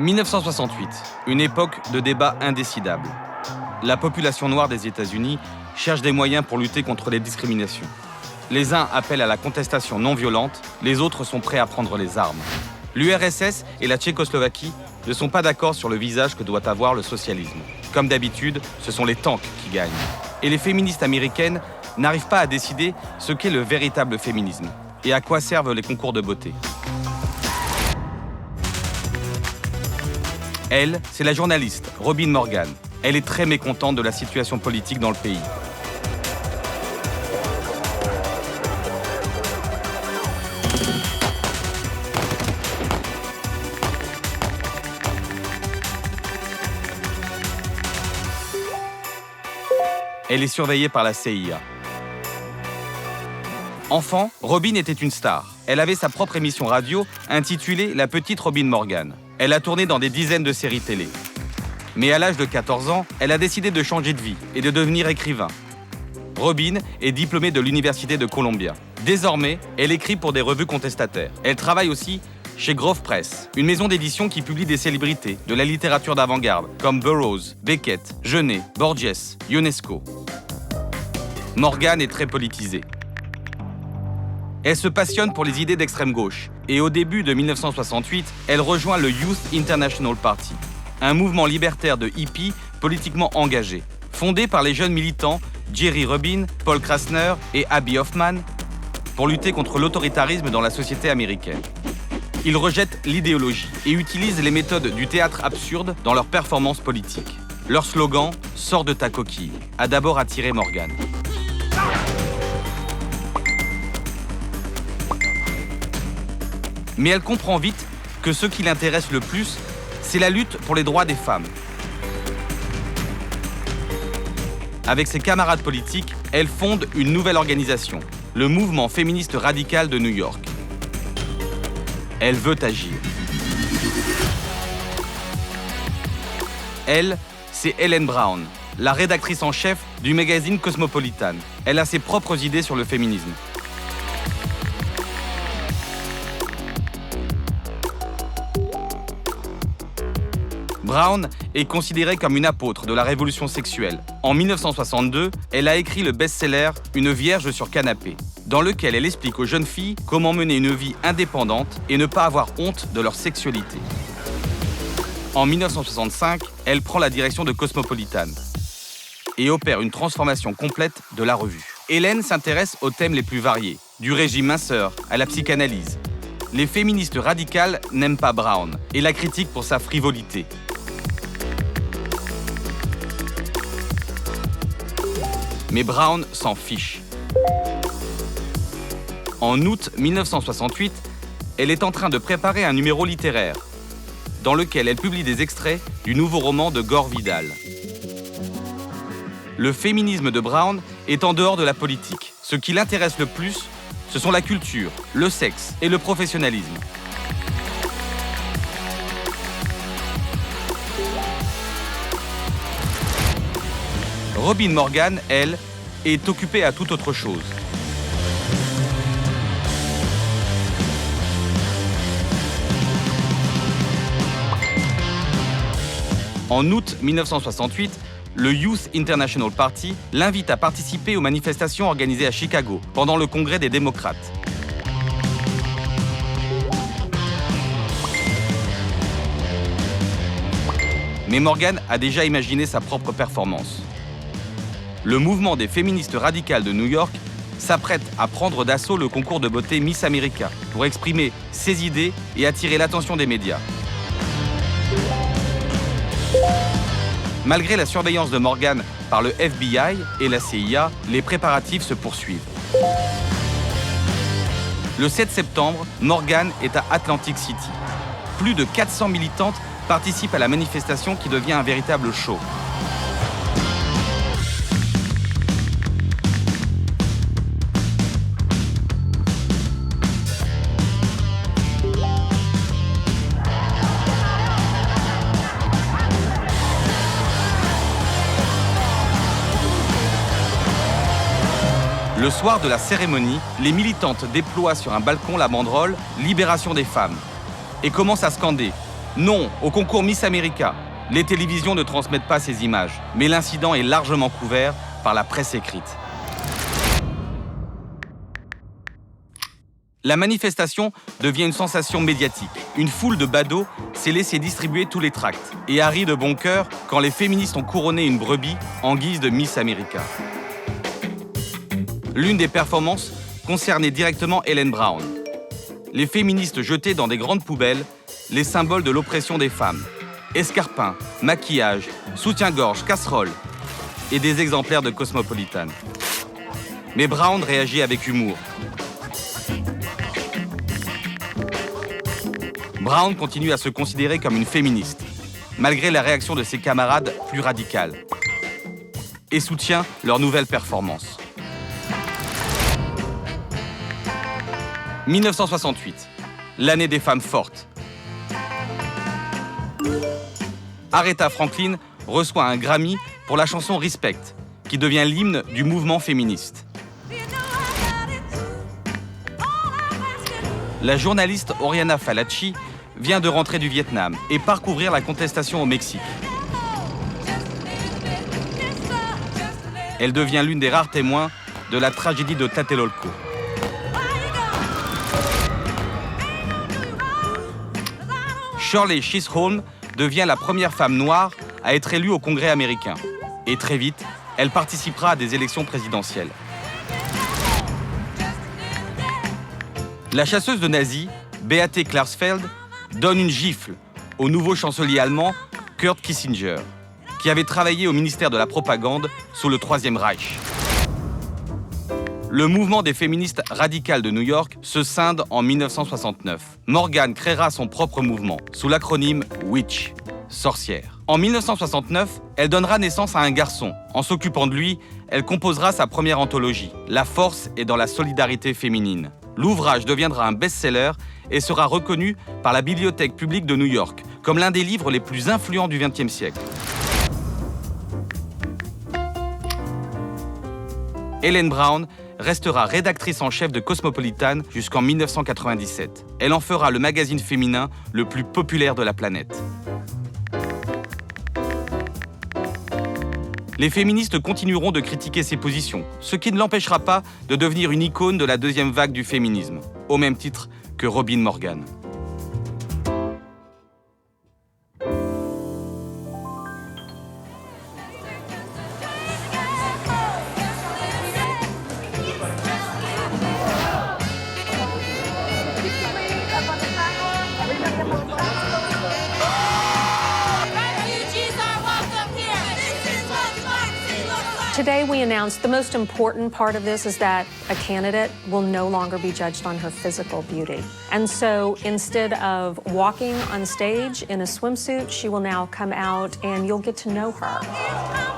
1968, une époque de débats indécidables. La population noire des États-Unis cherche des moyens pour lutter contre les discriminations. Les uns appellent à la contestation non violente, les autres sont prêts à prendre les armes. L'URSS et la Tchécoslovaquie ne sont pas d'accord sur le visage que doit avoir le socialisme. Comme d'habitude, ce sont les tanks qui gagnent. Et les féministes américaines n'arrivent pas à décider ce qu'est le véritable féminisme et à quoi servent les concours de beauté. Elle, c'est la journaliste Robin Morgan. Elle est très mécontente de la situation politique dans le pays. Elle est surveillée par la CIA. Enfant, Robin était une star. Elle avait sa propre émission radio intitulée La Petite Robin Morgan. Elle a tourné dans des dizaines de séries télé. Mais à l'âge de 14 ans, elle a décidé de changer de vie et de devenir écrivain. Robin est diplômée de l'Université de Columbia. Désormais, elle écrit pour des revues contestataires. Elle travaille aussi chez Grove Press, une maison d'édition qui publie des célébrités de la littérature d'avant-garde, comme Burroughs, Beckett, Genet, Borges, Ionesco. Morgan est très politisée. Elle se passionne pour les idées d'extrême gauche et au début de 1968, elle rejoint le Youth International Party, un mouvement libertaire de hippies politiquement engagés, fondé par les jeunes militants Jerry Rubin, Paul Krassner et Abby Hoffman pour lutter contre l'autoritarisme dans la société américaine. Ils rejettent l'idéologie et utilisent les méthodes du théâtre absurde dans leurs performances politiques. Leur slogan « Sors de ta coquille » a d'abord attiré Morgan. Mais elle comprend vite que ce qui l'intéresse le plus, c'est la lutte pour les droits des femmes. Avec ses camarades politiques, elle fonde une nouvelle organisation, le Mouvement féministe radical de New York. Elle veut agir. Elle, c'est Ellen Brown, la rédactrice en chef du magazine Cosmopolitan. Elle a ses propres idées sur le féminisme. Brown est considérée comme une apôtre de la révolution sexuelle. En 1962, elle a écrit le best-seller « Une vierge sur canapé », dans lequel elle explique aux jeunes filles comment mener une vie indépendante et ne pas avoir honte de leur sexualité. En 1965, elle prend la direction de Cosmopolitan et opère une transformation complète de la revue. Hélène s'intéresse aux thèmes les plus variés, du régime minceur à la psychanalyse. Les féministes radicales n'aiment pas Brown et la critiquent pour sa frivolité. Mais Brown s'en fiche. En août 1968, elle est en train de préparer un numéro littéraire dans lequel elle publie des extraits du nouveau roman de Gore Vidal. Le féminisme de Brown est en dehors de la politique. Ce qui l'intéresse le plus, ce sont la culture, le sexe et le professionnalisme. Robin Morgan, elle, est occupée à toute autre chose. En août 1968, le Youth International Party l'invite à participer aux manifestations organisées à Chicago pendant le congrès des démocrates. Mais Morgan a déjà imaginé sa propre performance. Le mouvement des féministes radicales de New York s'apprête à prendre d'assaut le concours de beauté Miss America pour exprimer ses idées et attirer l'attention des médias. Malgré la surveillance de Morgan par le FBI et la CIA, les préparatifs se poursuivent. Le 7 septembre, Morgan est à Atlantic City. Plus de 400 militantes participent à la manifestation qui devient un véritable show. Le soir de la cérémonie, les militantes déploient sur un balcon la banderole « Libération des femmes » et commencent à scander Non, au concours Miss America. Les télévisions ne transmettent pas ces images, mais l'incident est largement couvert par la presse écrite. La manifestation devient une sensation médiatique. Une foule de badauds s'est laissé distribuer tous les tracts et a ri de bon cœur quand les féministes ont couronné une brebis en guise de Miss America. L'une des performances concernait directement Ellen Brown. Les féministes jetaient dans des grandes poubelles les symboles de l'oppression des femmes. Escarpins, maquillage, soutien-gorge, casseroles et des exemplaires de Cosmopolitan. Mais Brown réagit avec humour. Brown continue à se considérer comme une féministe, malgré la réaction de ses camarades plus radicales, et soutient leur nouvelle performance. 1968, l'année des femmes fortes. Aretha Franklin reçoit un Grammy pour la chanson Respect, qui devient l'hymne du mouvement féministe. La journaliste Oriana Fallaci vient de rentrer du Vietnam et part couvrir la contestation au Mexique. Elle devient l'une des rares témoins de la tragédie de Tlatelolco. Shirley Chisholm devient la première femme noire à être élue au Congrès américain. Et très vite, elle participera à des élections présidentielles. La chasseuse de nazis, Beate Klarsfeld, donne une gifle au nouveau chancelier allemand Kurt Kissinger, qui avait travaillé au ministère de la Propagande sous le Troisième Reich. Le mouvement des féministes radicales de New York se scinde en 1969. Morgan créera son propre mouvement sous l'acronyme Witch, sorcière. En 1969, elle donnera naissance à un garçon. En s'occupant de lui, elle composera sa première anthologie, La force est dans la solidarité féminine. L'ouvrage deviendra un best-seller et sera reconnu par la Bibliothèque publique de New York comme l'un des livres les plus influents du XXe siècle. Ellen Brown restera rédactrice en chef de Cosmopolitan jusqu'en 1997. Elle en fera le magazine féminin le plus populaire de la planète. Les féministes continueront de critiquer ses positions, ce qui ne l'empêchera pas de devenir une icône de la deuxième vague du féminisme, au même titre que Robin Morgan. Today we announced the most important part of this is that a candidate will no longer be judged on her physical beauty. And so instead of walking on stage in a swimsuit, she will now come out and you'll get to know her.